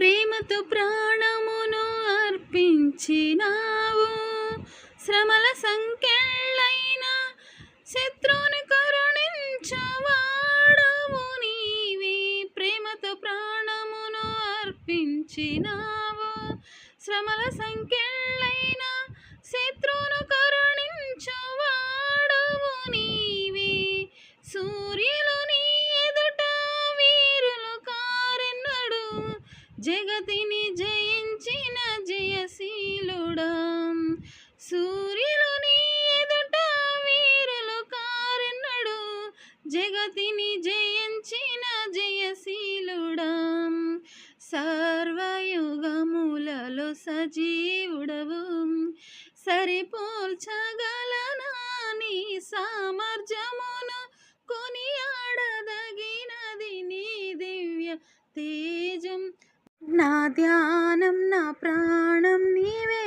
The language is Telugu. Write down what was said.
ప్రేమతో ప్రాణమును అర్పించినావు. శ్రమల సంకెళ్ళైన శత్రువుని కరుణించువాడవు నీవే. ప్రేమతో ప్రాణమును అర్పించినావు. శ్రమల సంకెళ్ళైన శత్రువును కరుణించువాడవు నీవే. సూర్యులు నీ ఎదుట వీరులు కారెన్నడు, జగతిని జయించిన జయశీలుడా. సూర్యులు నీ ఎదుట వీరులు కారెన్నడు, జగతిని జయించిన జయశీలుడా. సర్వయుగములలో సజీవుడవు, సరిపోల్చగలనా నీ సామర్థ్యమును, కొనియాడదగినది నీ దివ్య తేజం. నా ధ్యానం నా ప్రాణం నీవే.